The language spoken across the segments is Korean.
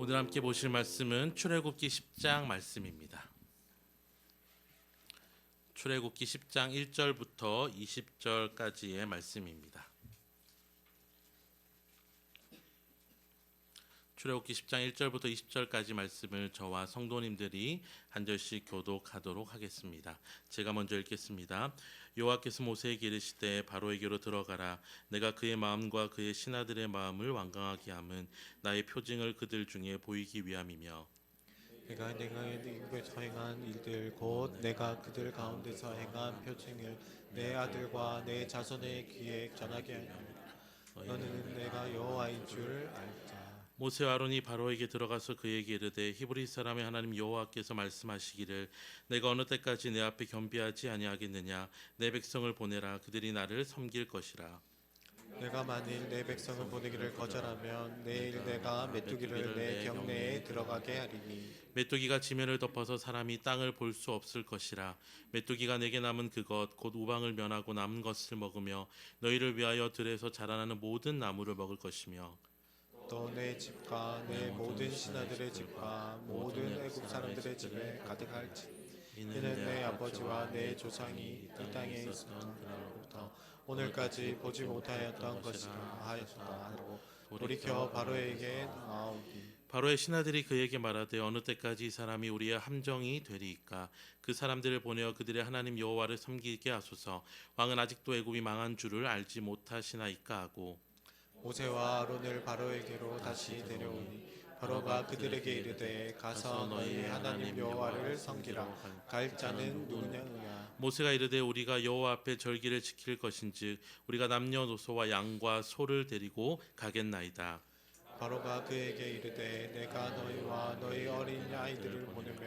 오늘 함께 보실 말씀은 출애굽기 10장 말씀입니다. 출애굽기 10장 1절부터 20절까지의 말씀입니다. 출애굽기 10장 1절부터 20절까지 말씀을 저와 성도님들이 한 절씩 교독하도록 하겠습니다. 제가 먼저 읽겠습니다. 여호와께서 모세에게 이르시되 바로에게로 들어가라. 내가 그의 마음과 그의 신하들의 마음을 완강하게 함은 나의 표징을 그들 중에 보이기 위함이며 내가 이곳에서 행한 일들 곧 내가 그들 가운데서 행한 표징을 내 아들과 내 자손의 귀에 전하게 하리라. 너는 내가 여호와인 줄 알자. 모세와 아론이 바로에게 들어가서 그에게 이르되 히브리 사람의 하나님 여호와께서 말씀하시기를 내가 어느 때까지 내 앞에 겸비하지 아니하겠느냐. 내 백성을 보내라. 그들이 나를 섬길 것이라. 내가 만일 내 백성을 보내기를 거절하면 내일 내가 메뚜기를 내 경내에 들어가게 하리니 메뚜기가 지면을 덮어서 사람이 땅을 볼 수 없을 것이라. 메뚜기가 내게 남은 그것 곧 우방을 면하고 남은 것을 먹으며 너희를 위하여 들에서 자라나는 모든 나무를 먹을 것이며 또 내 집과 내 모든 신하들의 집과 모든 애굽 사람들의 집에 가득할지 이는 내 아버지와 내 조상이 이 땅에 있었던 그날로부터 오늘까지 보지 못하였던 것이라 하였다 하고 돌이켜 바로에게 나아오니 바로의 신하들이 그에게 말하되 어느 때까지 이 사람이 우리의 함정이 되리이까. 그 사람들을 보내어 그들의 하나님 여호와를 섬기게 하소서. 왕은 아직도 애굽이 망한 줄을 알지 못하시나이까 하고 모세와 아론을 바로에게로 다시 데려오니 바로가 그들에게 이르되 가서 너희의 하나님 여호와를 섬기라. 갈 자는 누구냐느냐. 모세가 이르되 우리가 여호와 앞에 절기를 지킬 것인즉 우리가 남녀노소와 양과 소를 데리고 가겠나이다. 바로가 그에게 이르되 내가 너희와 너희 어린 아이들을 보내며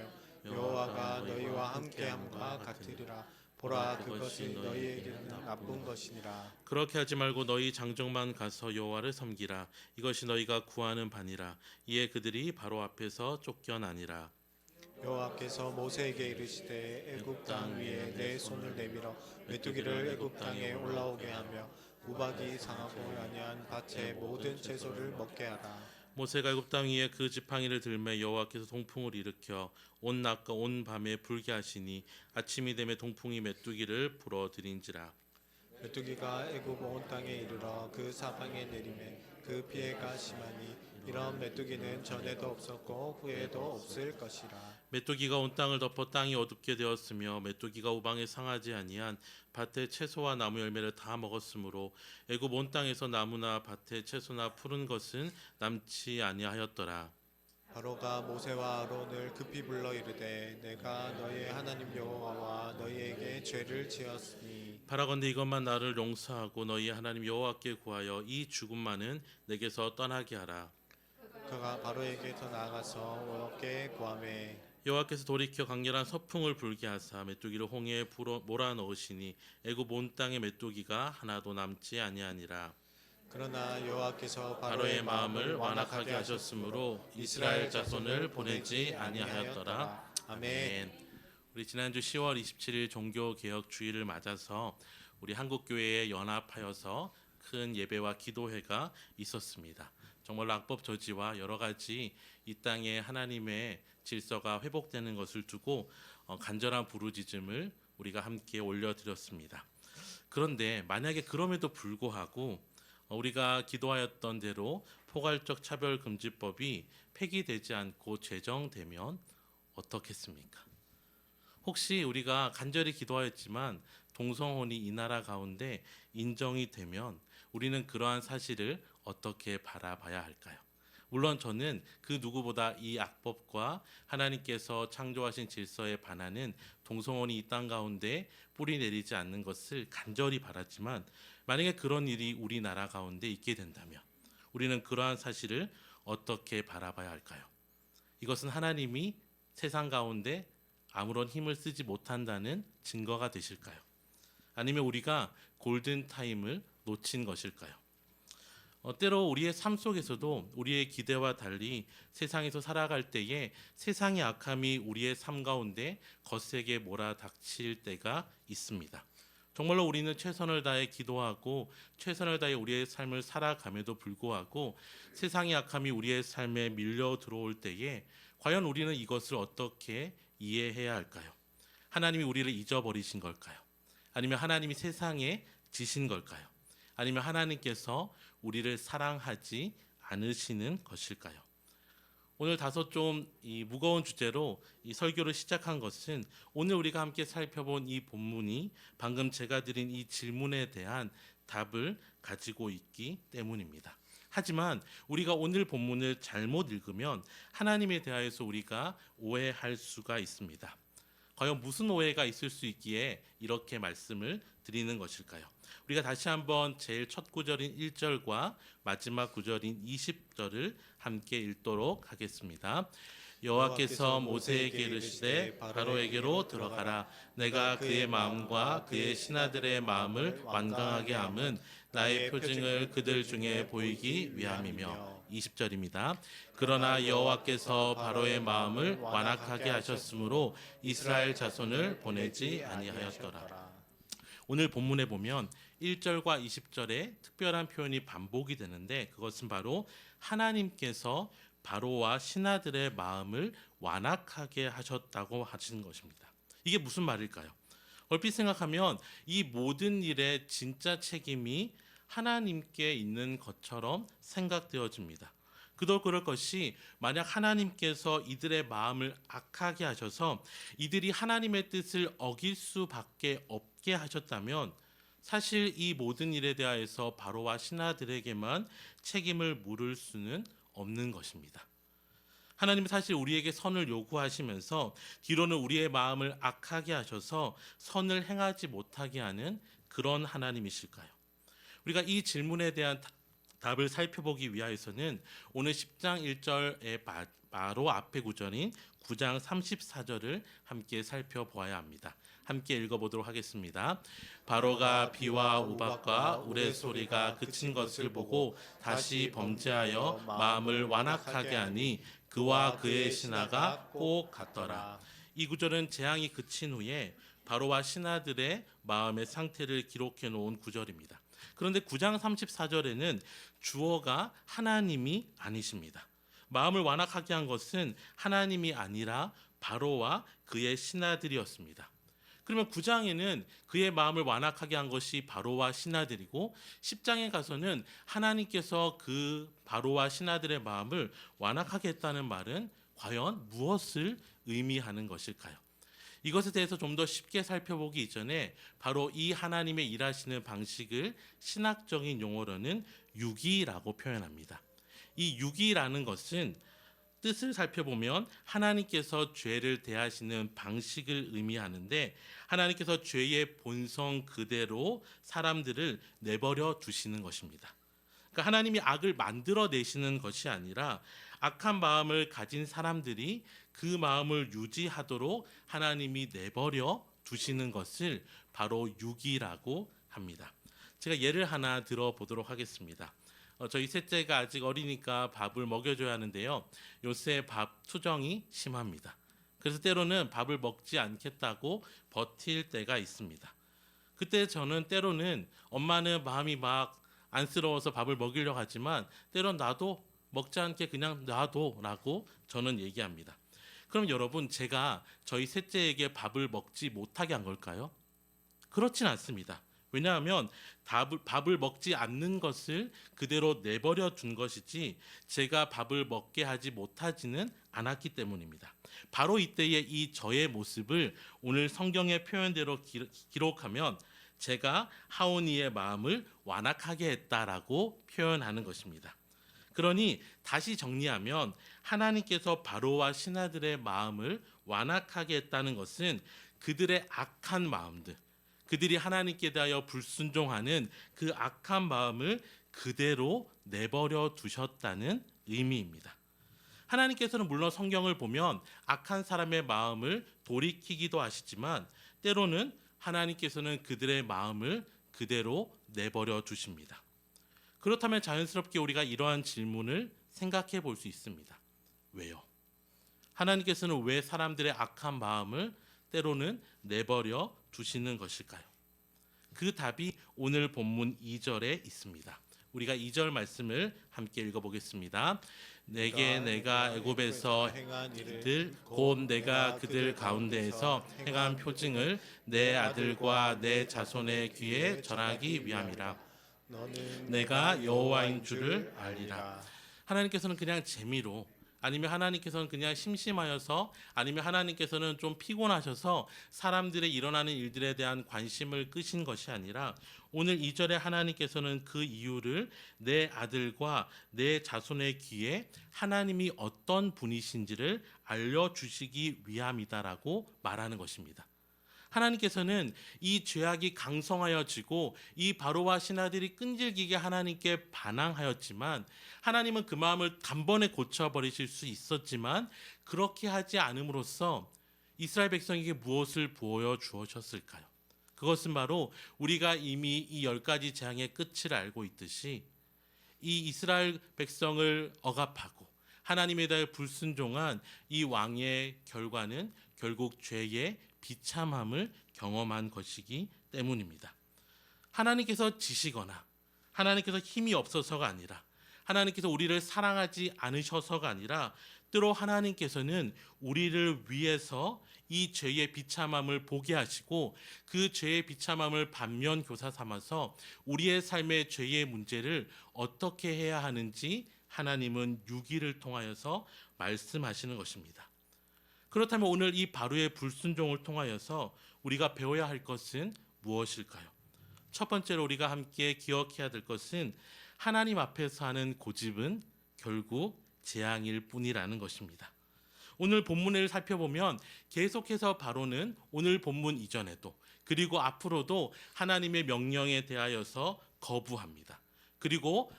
여호와가 너희와 함께함과 같으리라. 보라 그것이 너희에게는 나쁜 것이니라. 그렇게 하지 말고 너희 장정만 가서 여호와를 섬기라. 이것이 너희가 구하는 바니라. 이에 그들이 바로 앞에서 쫓겨나니라. 여호와께서 모세에게 이르시되 애굽 땅 위에 내 손을 내밀어 메뚜기를 애굽 땅에 올라오게 하며 우박이 상하고 아니한 밭의 모든 채소를 먹게 하라. 모세가 애굽 땅 위에 그 지팡이를 들매 여호와께서 동풍을 일으켜 온 낮과 온 밤에 불게 하시니 아침이 되매 동풍이 메뚜기를 불어들인지라. 메뚜기가 애굽 온 땅에 이르러 그 사방에 내리매 그 피해가 심하니 이런 메뚜기는 전에도 없었고 후에도 없을 것이라. 메뚜기가 온 땅을 덮어 땅이 어둡게 되었으며 메뚜기가 우방에 상하지 아니한 밭의 채소와 나무 열매를 다 먹었으므로 애굽 온 땅에서 나무나 밭의 채소나 푸른 것은 남지 아니하였더라. 바로가 모세와 아론을 급히 불러 이르되 내가 너희의 하나님 여호와와 너희에게 죄를 지었으니 바라건대 이것만 나를 용서하고 너희 하나님 여호와께 구하여 이 죽음만은 내게서 떠나게 하라. 그가 바로에게서 나아가서 여호와께 구하매 여호와께서 돌이켜 강렬한 서풍을 불게 하사 메뚜기를 홍해에 몰아 넣으시니 애굽 온 땅에 메뚜기가 하나도 남지 아니하니라. 그러나 여호와께서 바로의 마음을 완악하게 하셨으므로 이스라엘 자손을 보내지 아니하였더라. 아멘. 우리 지난주 10월 27일 종교개혁 주일을 맞아서 우리 한국교회에 연합하여서 큰 예배와 기도회가 있었습니다. 정말로 악법 저지와 여러 가지 이 땅에 하나님의 질서가 회복되는 것을 두고 간절한 부르짖음을 우리가 함께 올려드렸습니다. 그런데 만약에 그럼에도 불구하고 우리가 기도하였던 대로 포괄적 차별금지법이 폐기되지 않고 제정되면 어떻겠습니까? 혹시 우리가 간절히 기도하였지만 동성혼이 이 나라 가운데 인정이 되면 우리는 그러한 사실을 어떻게 바라봐야 할까요? 물론 저는 그 누구보다 이 악법과 하나님께서 창조하신 질서에 반하는 동성혼이 이 땅 가운데 뿌리 내리지 않는 것을 간절히 바라지만 만약에 그런 일이 우리나라 가운데 있게 된다면 우리는 그러한 사실을 어떻게 바라봐야 할까요? 이것은 하나님이 세상 가운데 아무런 힘을 쓰지 못한다는 증거가 되실까요? 아니면 우리가 골든타임을 놓친 것일까요? 때로 우리의 삶 속에서도 우리의 기대와 달리 세상에서 살아갈 때에 세상의 악함이 우리의 삶 가운데 거세게 몰아닥칠 때가 있습니다. 정말로 우리는 최선을 다해 기도하고 최선을 다해 우리의 삶을 살아감에도 불구하고 세상의 악함이 우리의 삶에 밀려 들어올 때에 과연 우리는 이것을 어떻게 이해해야 할까요? 하나님이 우리를 잊어버리신 걸까요? 아니면 하나님이 세상에 지신 걸까요? 아니면 하나님께서 우리를 사랑하지 않으시는 것일까요? 오늘 다소 좀 이 무거운 주제로 이 설교를 시작한 것은 오늘 우리가 함께 살펴본 이 본문이 방금 제가 드린 이 질문에 대한 답을 가지고 있기 때문입니다. 하지만 우리가 오늘 본문을 잘못 읽으면 하나님에 대하여서 우리가 오해할 수가 있습니다. 과연 무슨 오해가 있을 수 있기에 이렇게 말씀을 드리는 것일까요? 우리가 다시 한번 제일 첫 구절인 1절과 마지막 구절인 20절을 함께 읽도록 하겠습니다. 여호와께서 모세에게 이르시되 바로에게로 들어가라. 내가 그의 마음과 그의 신하들의 마음을 완강하게 함은 나의 표징을 그들 중에 보이기 위함이며. 20절입니다. 그러나 여호와께서 바로의 마음을 완악하게 하셨으므로 이스라엘 자손을 보내지 아니하였더라. 오늘 본문에 보면 1절과 20절에 특별한 표현이 반복이 되는데 그것은 바로 하나님께서 바로와 신하들의 마음을 완악하게 하셨다고 하시는 것입니다. 이게 무슨 말일까요? 얼핏 생각하면 이 모든 일의 진짜 책임이 하나님께 있는 것처럼 생각되어집니다. 그럴 것이 만약 하나님께서 이들의 마음을 악하게 하셔서 이들이 하나님의 뜻을 어길 수밖에 없게 하셨다면 사실 이 모든 일에 대하여서 바로와 신하들에게만 책임을 물을 수는 없는 것입니다. 하나님은 사실 우리에게 선을 요구하시면서 뒤로는 우리의 마음을 악하게 하셔서 선을 행하지 못하게 하는 그런 하나님이실까요? 우리가 이 질문에 대한 답을 살펴보기 위하여서는 오늘 10장 1절의 바로 앞의 구절인 9장 34절을 함께 살펴보아야 합니다. 함께 읽어보도록 하겠습니다. 바로가 비와 우박과 우레소리가 그친 것을 보고 다시 범죄하여 마음을 완악하게 하니 그와 그의 신하가 꼭 같더라. 이 구절은 재앙이 그친 후에 바로와 신하들의 마음의 상태를 기록해 놓은 구절입니다. 그런데 9장 34절에는 주어가 하나님이 아니십니다. 마음을 완악하게 한 것은 하나님이 아니라 바로와 그의 신하들이었습니다. 그러면 9장에는 그의 마음을 완악하게 한 것이 바로와 신하들이고 10장에 가서는 하나님께서 그 바로와 신하들의 마음을 완악하게 했다는 말은 과연 무엇을 의미하는 것일까요? 이것에 대해서 좀 더 쉽게 살펴보기 이전에 바로 이 하나님의 일하시는 방식을 신학적인 용어로는 유기라고 표현합니다. 이 유기라는 것은 뜻을 살펴보면 하나님께서 죄를 대하시는 방식을 의미하는데 하나님께서 죄의 본성 그대로 사람들을 내버려 두시는 것입니다. 그러니까 하나님이 악을 만들어내시는 것이 아니라 악한 마음을 가진 사람들이 그 마음을 유지하도록 하나님이 내버려 두시는 것을 바로 유기라고 합니다. 제가 예를 하나 들어보도록 하겠습니다. 저희 셋째가 아직 어리니까 밥을 먹여줘야 하는데요. 요새 밥 투정이 심합니다. 그래서 때로는 밥을 먹지 않겠다고 버틸 때가 있습니다. 그때 저는 때로는 엄마는 마음이 막 안쓰러워서 밥을 먹이려고 하지만 때론 나도 먹지 않게 그냥 놔둬라고 저는 얘기합니다. 그럼 여러분 제가 저희 셋째에게 밥을 먹지 못하게 한 걸까요? 그렇진 않습니다. 왜냐하면 밥을 먹지 않는 것을 그대로 내버려 둔 것이지 제가 밥을 먹게 하지 못하지는 않았기 때문입니다. 바로 이때의 이 저의 모습을 오늘 성경의 표현대로 기록하면 제가 하온이의 마음을 완악하게 했다라고 표현하는 것입니다. 그러니 다시 정리하면 하나님께서 바로와 신하들의 마음을 완악하게 했다는 것은 그들의 악한 마음들, 그들이 하나님께 대하여 불순종하는 그 악한 마음을 그대로 내버려 두셨다는 의미입니다. 하나님께서는 물론 성경을 보면 악한 사람의 마음을 돌이키기도 하시지만 때로는 하나님께서는 그들의 마음을 그대로 내버려 두십니다. 그렇다면 자연스럽게 우리가 이러한 질문을 생각해 볼 수 있습니다. 왜요? 하나님께서는 왜 사람들의 악한 마음을 때로는 내버려 두시는 것일까요? 그 답이 오늘 본문 2절에 있습니다. 우리가 2절 말씀을 함께 읽어보겠습니다. 내게 내가 애굽에서 행한 들 곧 내가 그들 가운데에서 행한 표징을 내 아들과 내 자손의 귀에 전하기 위함이라. 너는 내가 여호와인 줄을 알리라. 하나님께서는 그냥 재미로, 아니면 하나님께서는 그냥 심심하여서, 아니면 하나님께서는 좀 피곤하셔서 사람들의 일어나는 일들에 대한 관심을 끄신 것이 아니라 오늘 2절에 하나님께서는 그 이유를 내 아들과 내 자손의 귀에 하나님이 어떤 분이신지를 알려주시기 위함이다라고 말하는 것입니다. 하나님께서는 이 죄악이 강성하여지고 이 바로와 신하들이 끈질기게 하나님께 반항하였지만, 하나님은 그 마음을 단번에 고쳐버리실 수 있었지만 그렇게 하지 않음으로써 이스라엘 백성에게 무엇을 보여주셨을까요? 그것은 바로 우리가 이미 이 10가지 재앙의 끝을 알고 있듯이 이 이스라엘 백성을 억압하고 하나님에 대해 불순종한 이 왕의 결과는 결국 죄의 비참함을 경험한 것이기 때문입니다. 하나님께서 지시거나 하나님께서 힘이 없어서가 아니라, 하나님께서 우리를 사랑하지 않으셔서가 아니라, 때로 하나님께서는 우리를 위해서 이 죄의 비참함을 보게 하시고 그 죄의 비참함을 반면 교사 삼아서 우리의 삶의 죄의 문제를 어떻게 해야 하는지 하나님은 유기를 통하여서 말씀하시는 것입니다. 그렇다면 오늘 이 바로의 불순종을 통하여서 우리가 배워야 할 것은 무엇일까요? 첫 번째로 우리가 함께 기억해야 될 것은 하나님 앞에서 하는 고집은 결국 재앙일 뿐이라는 것입니다. 오늘 본문을 살펴보면 계속해서 바로는 오늘 본문 이전에도 그리고 앞으로도 하나님의 명령에 대하여서 거부합니다. 그리고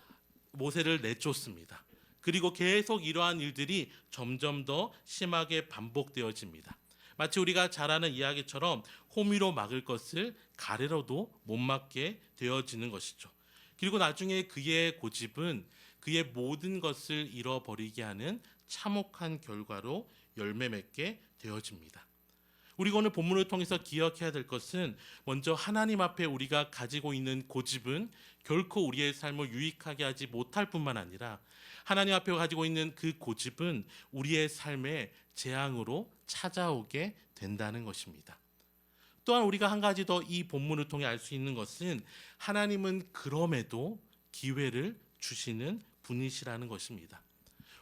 모세를 내쫓습니다. 그리고 계속 이러한 일들이 점점 더 심하게 반복되어집니다. 마치 우리가 잘 아는 이야기처럼 호미로 막을 것을 가래로도 못 막게 되어지는 것이죠. 그리고 나중에 그의 고집은 그의 모든 것을 잃어버리게 하는 참혹한 결과로 열매 맺게 되어집니다. 우리가 오늘 본문을 통해서 기억해야 될 것은 먼저 하나님 앞에 우리가 가지고 있는 고집은 결코 우리의 삶을 유익하게 하지 못할 뿐만 아니라 하나님 앞에 가지고 있는 그 고집은 우리의 삶에 재앙으로 찾아오게 된다는 것입니다. 또한 우리가 한 가지 더 이 본문을 통해 알 수 있는 것은 하나님은 그럼에도 기회를 주시는 분이시라는 것입니다.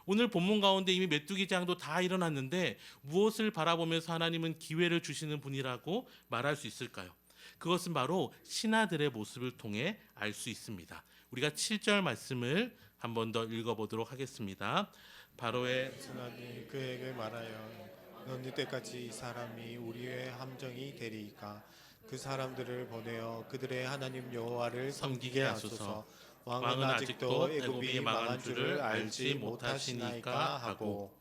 오늘 본문 가운데 이미 메뚜기 재앙도 다 일어났는데 무엇을 바라보면서 하나님은 기회를 주시는 분이라고 말할 수 있을까요? 그것은 바로 신하들의 모습을 통해 알 수 있습니다. 우리가 7절 말씀을 한 번 더 읽어보도록 하겠습니다. 바로의 신하들이 그에게 말하여 너는 이때까지 이 사람이 우리의 함정이 되리이까 그 사람들을 보내어 그들의 하나님 여호와를 섬기게 하소서. 왕은 아직도 애굽이 망한 줄을 알지 못하시나이까 하고.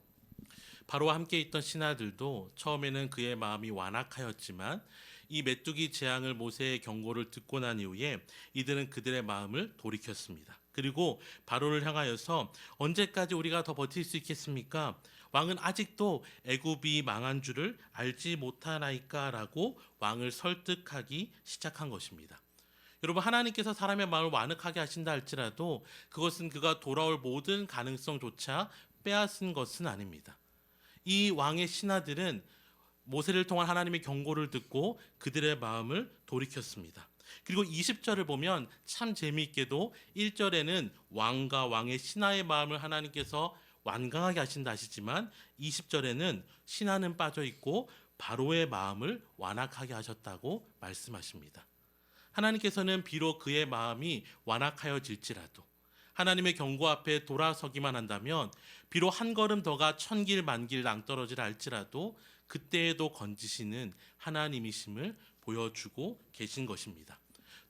바로와 함께 있던 신하들도 처음에는 그의 마음이 완악하였지만 이 메뚜기 재앙을 모세의 경고를 듣고 난 이후에 이들은 그들의 마음을 돌이켰습니다. 그리고 바로를 향하여서 언제까지 우리가 더 버틸 수 있겠습니까? 왕은 아직도 애굽이 망한 줄을 알지 못하나이까라고 왕을 설득하기 시작한 것입니다. 여러분, 하나님께서 사람의 마음을 완악하게 하신다 할지라도 그것은 그가 돌아올 모든 가능성조차 빼앗은 것은 아닙니다. 이 왕의 신하들은 모세를 통한 하나님의 경고를 듣고 그들의 마음을 돌이켰습니다. 그리고 20절을 보면 참 재미있게도 1절에는 왕과 왕의 신하의 마음을 하나님께서 완강하게 하신다 하시지만 20절에는 신하는 빠져 있고 바로의 마음을 완악하게 하셨다고 말씀하십니다. 하나님께서는 비록 그의 마음이 완악하여질지라도 하나님의 경고 앞에 돌아서기만 한다면 비록 한 걸음 더가 천길 만길 낭떠러지라 할지라도 그때에도 건지시는 하나님이심을 보여주고 계신 것입니다.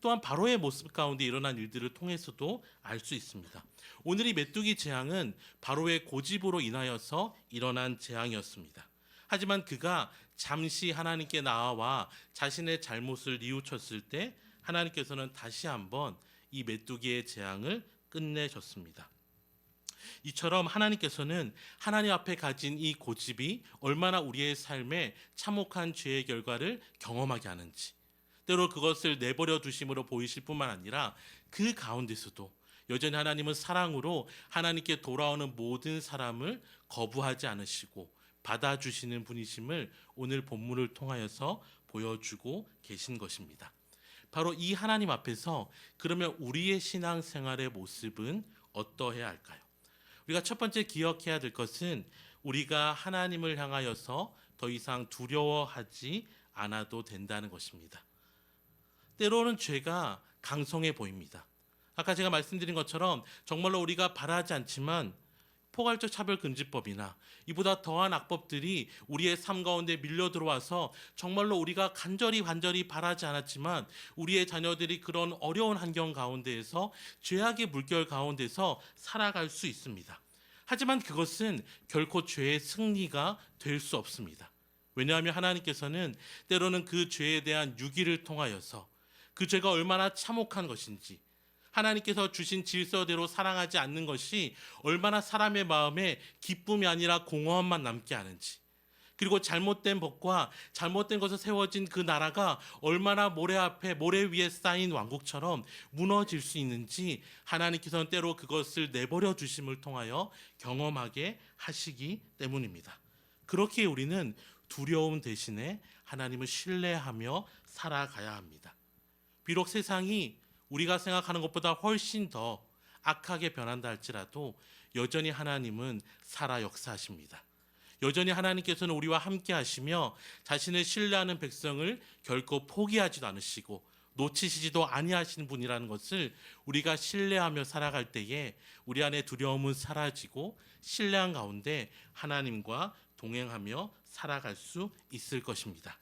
또한 바로의 모습 가운데 일어난 일들을 통해서도 알 수 있습니다. 오늘 이 메뚜기 재앙은 바로의 고집으로 인하여서 일어난 재앙이었습니다. 하지만 그가 잠시 하나님께 나아와 자신의 잘못을 뉘우쳤을 때 하나님께서는 다시 한번 이 메뚜기의 재앙을 끝내셨습니다. 이처럼 하나님께서는 하나님 앞에 가진 이 고집이 얼마나 우리의 삶에 참혹한 죄의 결과를 경험하게 하는지, 때로 그것을 내버려 두심으로 보이실 뿐만 아니라 그 가운데서도 여전히 하나님은 사랑으로 하나님께 돌아오는 모든 사람을 거부하지 않으시고 받아주시는 분이심을 오늘 본문을 통하여서 보여주고 계신 것입니다. 바로 이 하나님 앞에서 그러면 우리의 신앙생활의 모습은 어떠해야 할까요? 우리가 첫 번째 기억해야 될 것은 우리가 하나님을 향하여서 더 이상 두려워하지 않아도 된다는 것입니다. 때로는 죄가 강성해 보입니다. 아까 제가 말씀드린 것처럼 정말로 우리가 바라지 않지만 포괄적 차별금지법이나 이보다 더한 악법들이 우리의 삶 가운데 밀려 들어와서 정말로 우리가 간절히 바라지 않았지만 우리의 자녀들이 그런 어려운 환경 가운데에서 죄악의 물결 가운데서 살아갈 수 있습니다. 하지만 그것은 결코 죄의 승리가 될 수 없습니다. 왜냐하면 하나님께서는 때로는 그 죄에 대한 유기를 통하여서 그 죄가 얼마나 참혹한 것인지, 하나님께서 주신 질서대로 사랑하지 않는 것이 얼마나 사람의 마음에 기쁨이 아니라 공허함만 남게 하는지, 그리고 잘못된 법과 잘못된 것에 세워진 그 나라가 얼마나 모래 위에 쌓인 왕국처럼 무너질 수 있는지 하나님께서는 때로 그것을 내버려 주심을 통하여 경험하게 하시기 때문입니다. 그렇게 우리는 두려움 대신에 하나님을 신뢰하며 살아가야 합니다. 비록 세상이 우리가 생각하는 것보다 훨씬 더 악하게 변한다 할지라도 여전히 하나님은 살아 역사하십니다. 여전히 하나님께서는 우리와 함께 하시며 자신을 신뢰하는 백성을 결코 포기하지도 않으시고 놓치시지도 아니하시는 분이라는 것을 우리가 신뢰하며 살아갈 때에 우리 안에 두려움은 사라지고 신뢰한 가운데 하나님과 동행하며 살아갈 수 있을 것입니다.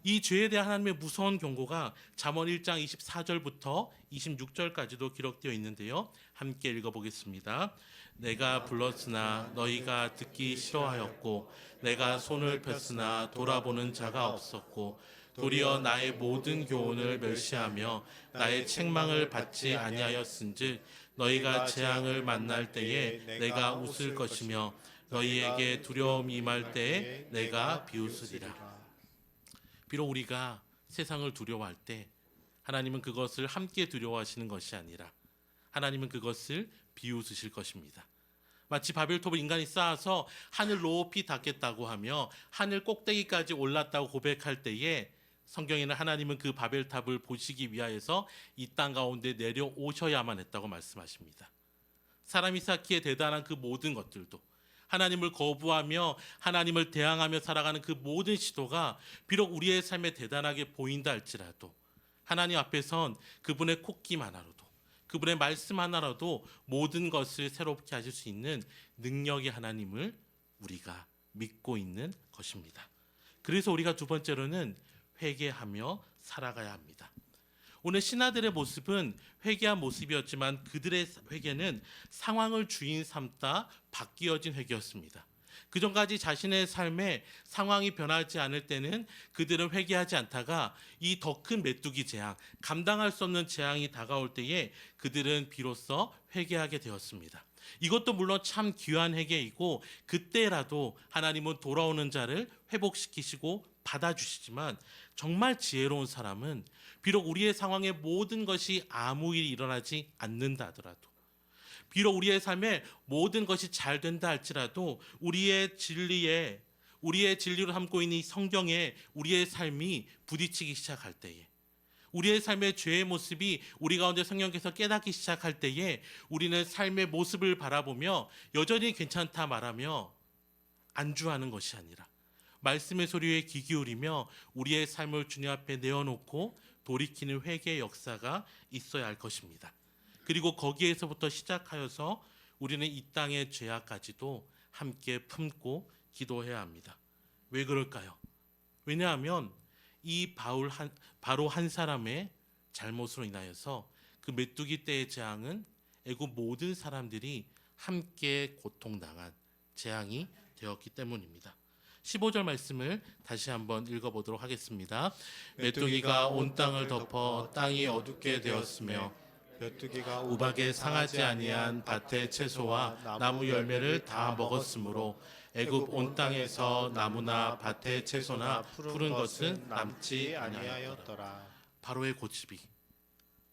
이 죄에 대한 하나님의 무서운 경고가 잠언 1장 24절부터 26절까지도 기록되어 있는데요. 함께 읽어보겠습니다. 내가 불렀으나 너희가 듣기 싫어하였고 내가 손을 폈으나 돌아보는 자가 없었고 도리어 나의 모든 교훈을 멸시하며 나의 책망을 받지 아니하였은즉 너희가 재앙을 만날 때에 내가 웃을 것이며 너희에게 두려움이 임할 때에 내가 비웃으리라. 비록 우리가 세상을 두려워할 때 하나님은 그것을 함께 두려워하시는 것이 아니라 하나님은 그것을 비웃으실 것입니다. 마치 바벨탑을 인간이 쌓아서 하늘 높이 닿겠다고 하며 하늘 꼭대기까지 올랐다고 고백할 때에 성경에는 하나님은 그 바벨탑을 보시기 위하여서 이 땅 가운데 내려오셔야만 했다고 말씀하십니다. 사람이 쌓기에 대단한 그 모든 것들도, 하나님을 거부하며 하나님을 대항하며 살아가는 그 모든 시도가 비록 우리의 삶에 대단하게 보인다 할지라도 하나님 앞에선 그분의 콧김 하나로도, 그분의 말씀 하나라도 모든 것을 새롭게 하실 수 있는 능력의 하나님을 우리가 믿고 있는 것입니다. 그래서 우리가 두 번째로는 회개하며 살아가야 합니다. 오늘 신하들의 모습은 회개한 모습이었지만 그들의 회개는 상황을 주인 삼다 바뀌어진 회개였습니다. 그전까지 자신의 삶에 상황이 변하지 않을 때는 그들은 회개하지 않다가 이 더 큰 메뚜기 재앙, 감당할 수 없는 재앙이 다가올 때에 그들은 비로소 회개하게 되었습니다. 이것도 물론 참 귀한 회개이고 그때라도 하나님은 돌아오는 자를 회복시키시고 받아주시지만 정말 지혜로운 사람은 비록 우리의 상황에 모든 것이 아무 일이 일어나지 않는다 하더라도, 비록 우리의 삶에 모든 것이 잘 된다 할지라도 우리의 진리로 삼고 있는 이 성경에 우리의 삶이 부딪히기 시작할 때에, 우리의 삶의 죄의 모습이 우리 가운데 성령께서 깨닫기 시작할 때에 우리는 삶의 모습을 바라보며 여전히 괜찮다 말하며 안주하는 것이 아니라 말씀의 소리에 귀 기울이며 우리의 삶을 주님 앞에 내어놓고 돌이키는 회개의 역사가 있어야 할 것입니다. 그리고 거기에서부터 시작하여서 우리는 이 땅의 죄악까지도 함께 품고 기도해야 합니다. 왜 그럴까요? 왜냐하면 이 바로 한 사람의 잘못으로 인하여서 그 메뚜기 떼의 재앙은 애굽 모든 사람들이 함께 고통당한 재앙이 되었기 때문입니다. 15절 말씀을 다시 한번 읽어보도록 하겠습니다. 메뚜기가 온 땅을 덮어 땅이 어둡게 되었으며 메뚜기가 우박에 상하지 아니한 밭의 채소와 나무 열매를 다 먹었으므로 애굽 온 땅에서 나무나 밭의 채소나 푸른 것은 남지 아니하였더라. 바로의 고집이,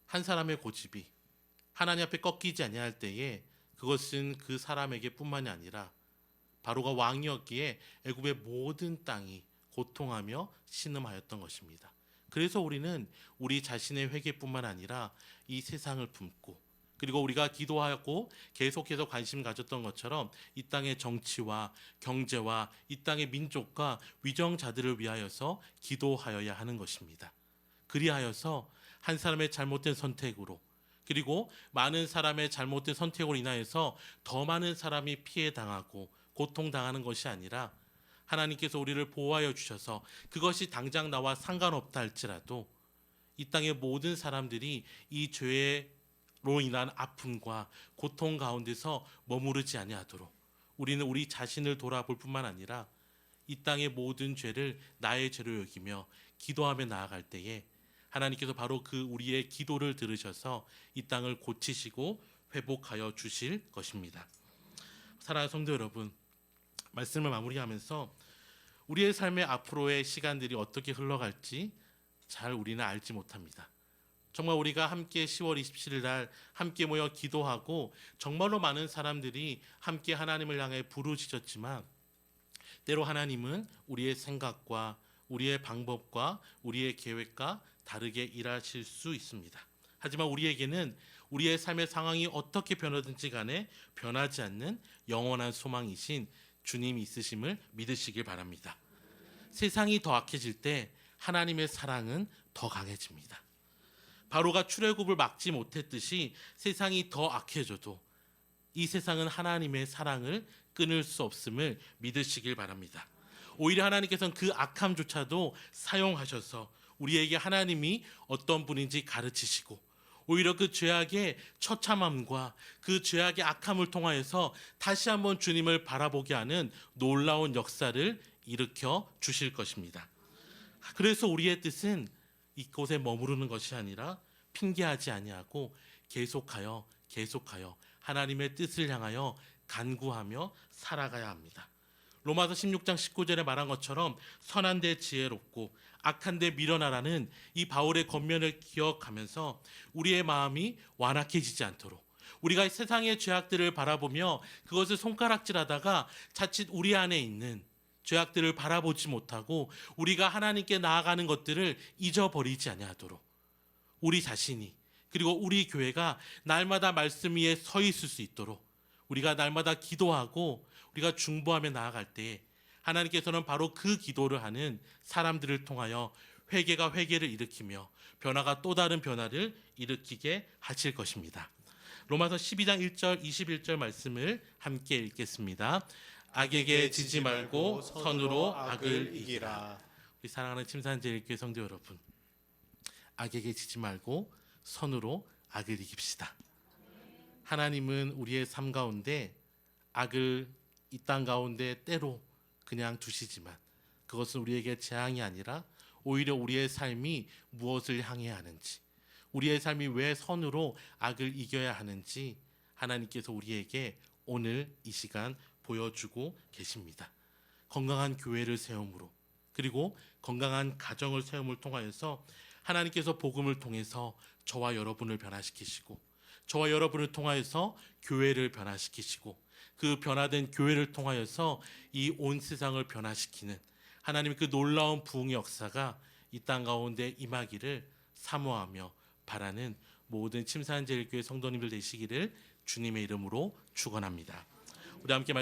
한 사람의 고집이 하나님 앞에 꺾이지 아니할 때에 그것은 그 사람에게 뿐만이 아니라 바로가 왕이었기에 애굽의 모든 땅이 고통하며 신음하였던 것입니다. 그래서 우리는 우리 자신의 회개뿐만 아니라 이 세상을 품고, 그리고 우리가 기도하고 계속해서 관심 가졌던 것처럼 이 땅의 정치와 경제와 이 땅의 민족과 위정자들을 위하여서 기도하여야 하는 것입니다. 그리하여서 한 사람의 잘못된 선택으로, 그리고 많은 사람의 잘못된 선택으로 인하여서 더 많은 사람이 피해 당하고 고통당하는 것이 아니라 하나님께서 우리를 보호하여 주셔서 그것이 당장 나와 상관없다 할지라도 이 땅의 모든 사람들이 이 죄로 인한 아픔과 고통 가운데서 머무르지 아니하도록 우리는 우리 자신을 돌아볼 뿐만 아니라 이 땅의 모든 죄를 나의 죄로 여기며 기도하며 나아갈 때에 하나님께서 바로 그 우리의 기도를 들으셔서 이 땅을 고치시고 회복하여 주실 것입니다. 사랑하는 성도 여러분, 말씀을 마무리하면서 우리의 삶의 앞으로의 시간들이 어떻게 흘러갈지 잘 우리는 알지 못합니다. 정말 우리가 함께 10월 27일 날 함께 모여 기도하고 정말로 많은 사람들이 함께 하나님을 향해 부르짖었지만 때로 하나님은 우리의 생각과 우리의 방법과 우리의 계획과 다르게 일하실 수 있습니다. 하지만 우리에게는 우리의 삶의 상황이 어떻게 변하든지 간에 변하지 않는 영원한 소망이신 주님이 있으심을 믿으시길 바랍니다. 세상이 더 악해질 때 하나님의 사랑은 더 강해집니다. 바로가 출애굽을 막지 못했듯이 세상이 더 악해져도 이 세상은 하나님의 사랑을 끊을 수 없음을 믿으시길 바랍니다. 오히려 하나님께서는 그 악함조차도 사용하셔서 우리에게 하나님이 어떤 분인지 가르치시고 오히려 그 죄악의 처참함과 그 죄악의 악함을 통하여서 다시 한번 주님을 바라보게 하는 놀라운 역사를 일으켜 주실 것입니다. 그래서 우리의 뜻은 이곳에 머무르는 것이 아니라 핑계하지 아니하고 계속하여 하나님의 뜻을 향하여 간구하며 살아가야 합니다. 로마서 16장 19절에 말한 것처럼 선한 데 지혜롭고 악한 데 밀어나라는 이 바울의 권면을 기억하면서 우리의 마음이 완악해지지 않도록 우리가 세상의 죄악들을 바라보며 그것을 손가락질하다가 자칫 우리 안에 있는 죄악들을 바라보지 못하고 우리가 하나님께 나아가는 것들을 잊어버리지 아니하도록 우리 자신이 그리고 우리 교회가 날마다 말씀 위에 서 있을 수 있도록 우리가 날마다 기도하고 우리가 중보하며 나아갈 때 하나님께서는 바로 그 기도를 하는 사람들을 통하여 회개가 회개를 일으키며 변화가 또 다른 변화를 일으키게 하실 것입니다. 로마서 12장 1절 21절 말씀을 함께 읽겠습니다. 악에게 지지 말고 선으로 악을 이기라. 우리 사랑하는 침산제일교회 성도 여러분, 악에게 지지 말고 선으로 악을 이깁시다. 하나님은 우리의 삶 가운데 악을 이 땅 가운데 때로 그냥 두시지만 그것은 우리에게 재앙이 아니라 오히려 우리의 삶이 무엇을 향해야 하는지, 우리의 삶이 왜 선으로 악을 이겨야 하는지 하나님께서 우리에게 오늘 이 시간 보여주고 계십니다. 건강한 교회를 세움으로 그리고 건강한 가정을 세움을 통하여서 하나님께서 복음을 통해서 저와 여러분을 변화시키시고 저와 여러분을 통하여서 교회를 변화시키시고 그 변화된 교회를 통하여서 이 온 세상을 변화시키는 하나님의 그 놀라운 부흥의 역사가 이 땅 가운데 임하기를 사모하며 바라는 모든 침산제일교회 성도님들 되시기를 주님의 이름으로 축원합니다. 우리 함께